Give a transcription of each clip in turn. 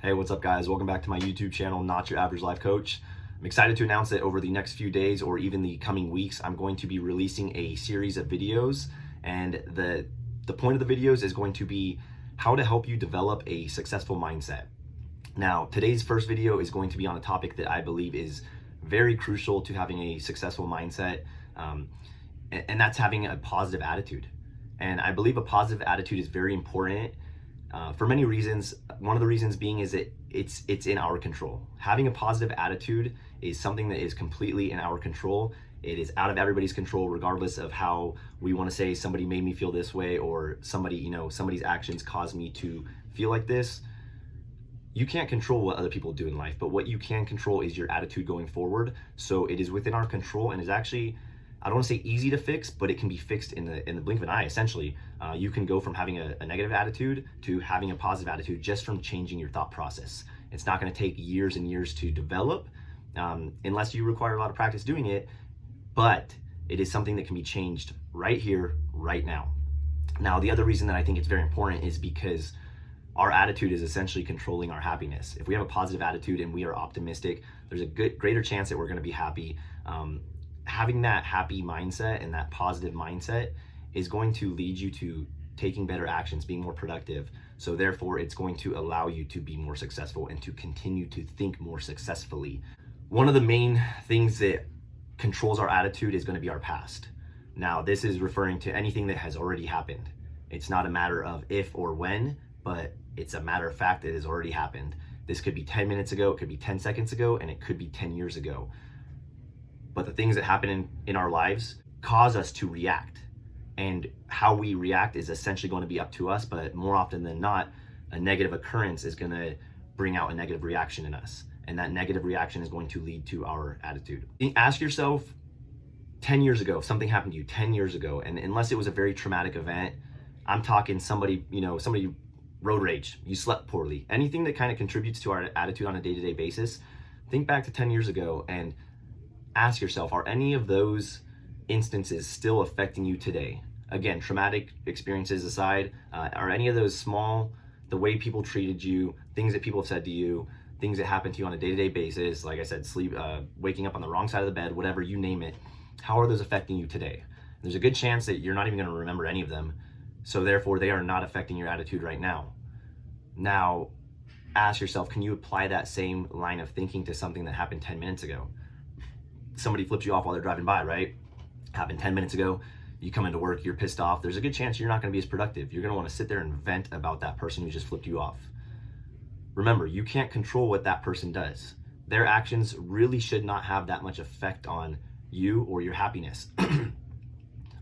Hey, what's up, guys? Welcome back to my YouTube channel, Not Your Average Life Coach. I'm excited to announce that over the next few days or even the coming weeks, I'm going to be releasing a series of videos. And the point of the videos is going to be how to help you develop a successful mindset. Now, today's first video is going to be on a topic that I believe is very crucial to having a successful mindset, and that's having a positive attitude. And I believe a positive attitude is very important for many reasons. One of the reasons being is that it's in our control. Having a positive attitude is something that is completely in our control. It is out of everybody's control, regardless of how we want to say somebody made me feel this way, or somebody's actions caused me to feel like this. You can't control what other people do in life, but what you can control is your attitude going forward. So it is within our control and is actually, I don't want to say easy to fix, but it can be fixed in the blink of an eye. Essentially, you can go from having a negative attitude to having a positive attitude just from changing your thought process. It's not going to take years and years to develop unless you require a lot of practice doing it, but it is something that can be changed right here, right now. Now, the other reason that I think it's very important is because our attitude is essentially controlling our happiness. If we have a positive attitude and we are optimistic, there's a greater chance that we're going to be happy. Having that happy mindset and that positive mindset is going to lead you to taking better actions, being more productive. So therefore, it's going to allow you to be more successful and to continue to think more successfully. One of the main things that controls our attitude is going to be our past. Now, this is referring to anything that has already happened. It's not a matter of if or when, but it's a matter of fact, it has already happened. This could be 10 minutes ago, it could be 10 seconds ago, and it could be 10 years ago. But the things that happen in our lives cause us to react. And how we react is essentially going to be up to us, but more often than not, a negative occurrence is going to bring out a negative reaction in us. And that negative reaction is going to lead to our attitude. Ask yourself, 10 years ago, if something happened to you 10 years ago, and unless it was a very traumatic event, I'm talking somebody road rage, you slept poorly, anything that kind of contributes to our attitude on a day-to-day basis, think back to 10 years ago and ask yourself, are any of those instances still affecting you today? Again, traumatic experiences aside, are any of those small, the way people treated you, things that people have said to you, things that happen to you on a day-to-day basis, like I said, sleep, waking up on the wrong side of the bed, whatever, you name it, how are those affecting you today? There's a good chance that you're not even going to remember any of them. So therefore, they are not affecting your attitude right now. Now, ask yourself, can you apply that same line of thinking to something that happened 10 minutes ago? Somebody flipped you off while they're driving by, right? Happened 10 minutes ago. You come into work, you're pissed off. There's a good chance you're not going to be as productive. You're going to want to sit there and vent about that person who just flipped you off. Remember, you can't control what that person does. Their actions really should not have that much effect on you or your happiness.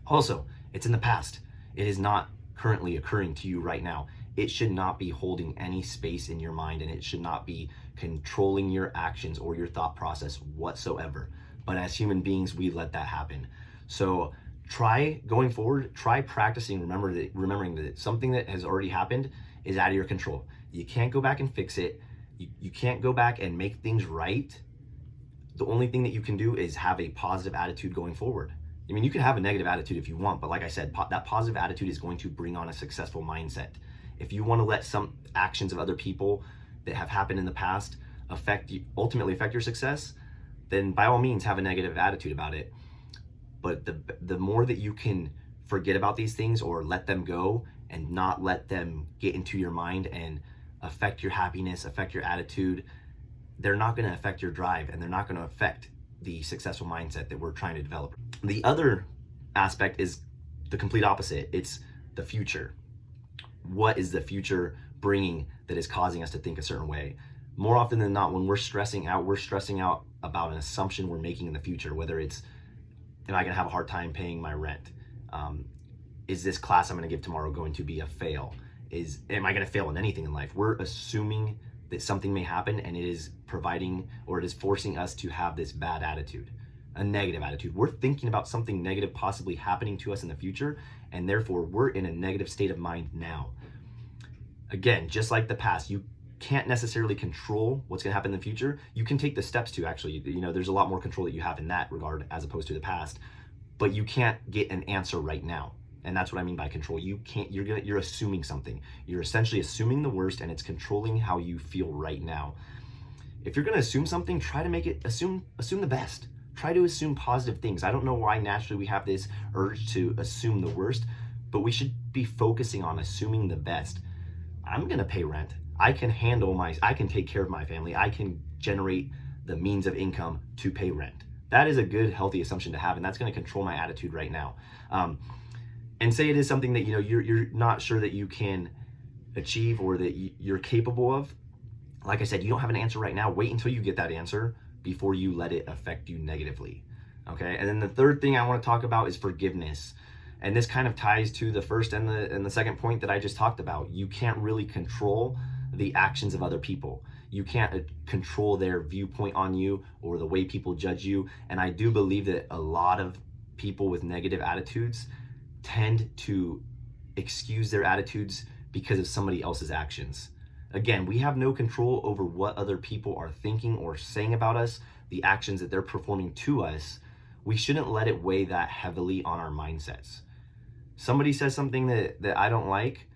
Also, it's in the past. It is not currently occurring to you right now. It should not be holding any space in your mind, and it should not be controlling your actions or your thought process whatsoever. But as human beings, we let that happen. So try going forward, try practicing, remembering that something that has already happened is out of your control. You can't go back and fix it. You can't go back and make things right. The only thing that you can do is have a positive attitude going forward. I mean, you can have a negative attitude if you want, but like I said, that positive attitude is going to bring on a successful mindset. If you want to let some actions of other people that have happened in the past ultimately affect your success, then by all means have a negative attitude about it. But the more that you can forget about these things or let them go and not let them get into your mind and affect your happiness, affect your attitude, they're not going to affect your drive, and they're not going to affect the successful mindset that we're trying to develop. The other aspect is the complete opposite. It's the future. What is the future bringing that is causing us to think a certain way? More often than not, when we're stressing out about an assumption we're making in the future, whether it's, am I going to have a hard time paying my rent? Is this class I'm going to give tomorrow going to be a fail? Am I going to fail in anything in life? We're assuming that something may happen, and it is providing, or it is forcing us to have this bad attitude, a negative attitude. We're thinking about something negative possibly happening to us in the future, and therefore we're in a negative state of mind now. Again, just like the past, you can't necessarily control what's going to happen in the future. You can take the steps to actually, there's a lot more control that you have in that regard as opposed to the past, but you can't get an answer right now. And that's what I mean by control. You're assuming something. You're essentially assuming the worst, and it's controlling how you feel right now. If you're gonna assume something, try to make it assume the best. Try to assume positive things. I don't know why naturally we have this urge to assume the worst, but we should be focusing on assuming the best. I'm gonna pay rent. I can take care of my family. I can generate the means of income to pay rent. That is a good, healthy assumption to have, and that's gonna control my attitude right now. And say it is something that you're not sure that you can achieve or that you're capable of. Like I said, you don't have an answer right now. Wait until you get that answer before you let it affect you negatively. Okay. And then the third thing I want to talk about is forgiveness. And this kind of ties to the first and the second point that I just talked about. You can't really control the actions of other people. You can't control their viewpoint on you or the way people judge you. And I do believe that a lot of people with negative attitudes tend to excuse their attitudes because of somebody else's actions. Again, we have no control over what other people are thinking or saying about us, the actions that they're performing to us. We shouldn't let it weigh that heavily on our mindsets. Somebody says something that I don't like,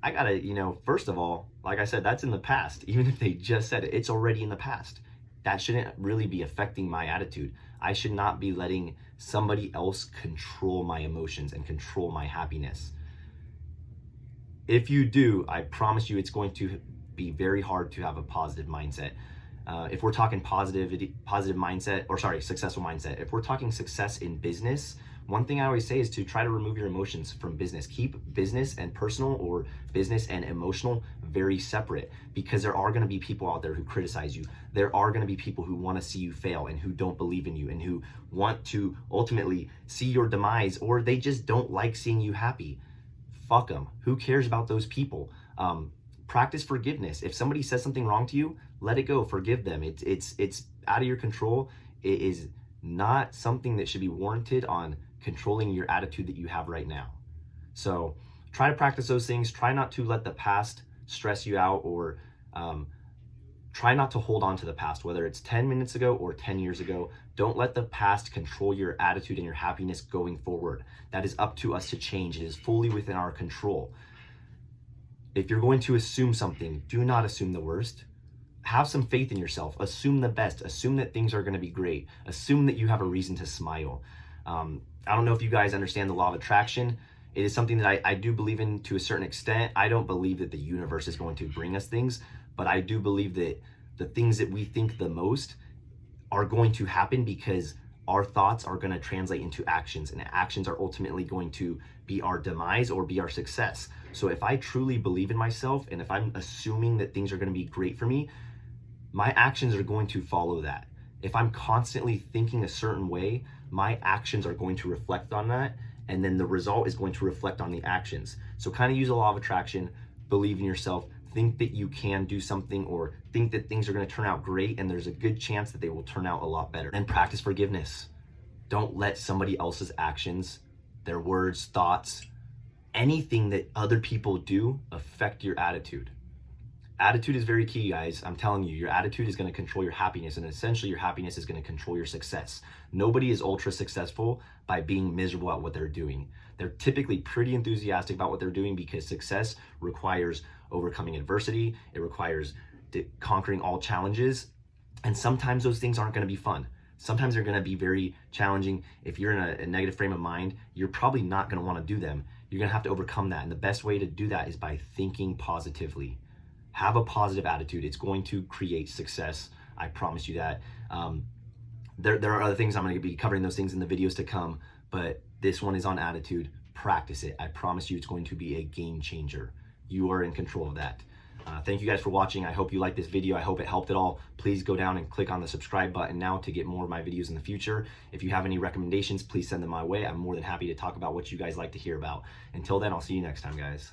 I gotta, first of all, like I said, that's in the past. Even if they just said it, it's already in the past. That shouldn't really be affecting my attitude. I should not be letting somebody else control my emotions and control my happiness. If you do, I promise you it's going to be very hard to have a positive mindset. If we're talking successful mindset, if we're talking success in business, one thing I always say is to try to remove your emotions from business. Keep business and personal or business and emotional very separate, because there are going to be people out there who criticize you. There are going to be people who want to see you fail and who don't believe in you and who want to ultimately see your demise, or they just don't like seeing you happy. Fuck them. Who cares about those people? Practice forgiveness. If somebody says something wrong to you, let it go. Forgive them. It's out of your control. It is not something that should be warranted on controlling your attitude that you have right now. So try to practice those things. Try not to let the past stress you out, or try not to hold on to the past, whether it's 10 minutes ago or 10 years ago. Don't let the past control your attitude and your happiness going forward. That is up to us to change. It is fully within our control. If you're going to assume something, do not assume the worst. Have some faith in yourself. Assume the best. Assume that things are going to be great. Assume that you have a reason to smile. I don't know if you guys understand the law of attraction. It is something that I do believe in to a certain extent. I don't believe that the universe is going to bring us things, but I do believe that the things that we think the most are going to happen because our thoughts are going to translate into actions, and actions are ultimately going to be our demise or be our success. So if I truly believe in myself, and if I'm assuming that things are going to be great for me, my actions are going to follow that. If I'm constantly thinking a certain way, my actions are going to reflect on that, and then the result is going to reflect on the actions. So kind of use the law of attraction, believe in yourself, think that you can do something, or think that things are going to turn out great, and there's a good chance that they will turn out a lot better. And practice forgiveness. Don't let somebody else's actions, their words, thoughts, anything that other people do affect your attitude. Attitude is very key, guys. I'm telling you, your attitude is going to control your happiness, and essentially your happiness is going to control your success. Nobody is ultra successful by being miserable at what they're doing. They're typically pretty enthusiastic about what they're doing, because success requires overcoming adversity. It requires conquering all challenges. And sometimes those things aren't going to be fun. Sometimes they're going to be very challenging. If you're in a negative frame of mind, you're probably not going to want to do them. You're going to have to overcome that. And the best way to do that is by thinking positively. Have a positive attitude. It's going to create success. I promise you that. There are other things. I'm going to be covering those things in the videos to come, but this one is on attitude. Practice it. I promise you it's going to be a game changer. You are in control of that. Thank you guys for watching. I hope you liked this video. I hope it helped at all. Please go down and click on the subscribe button now to get more of my videos in the future. If you have any recommendations, please send them my way. I'm more than happy to talk about what you guys like to hear about. Until then, I'll see you next time, guys.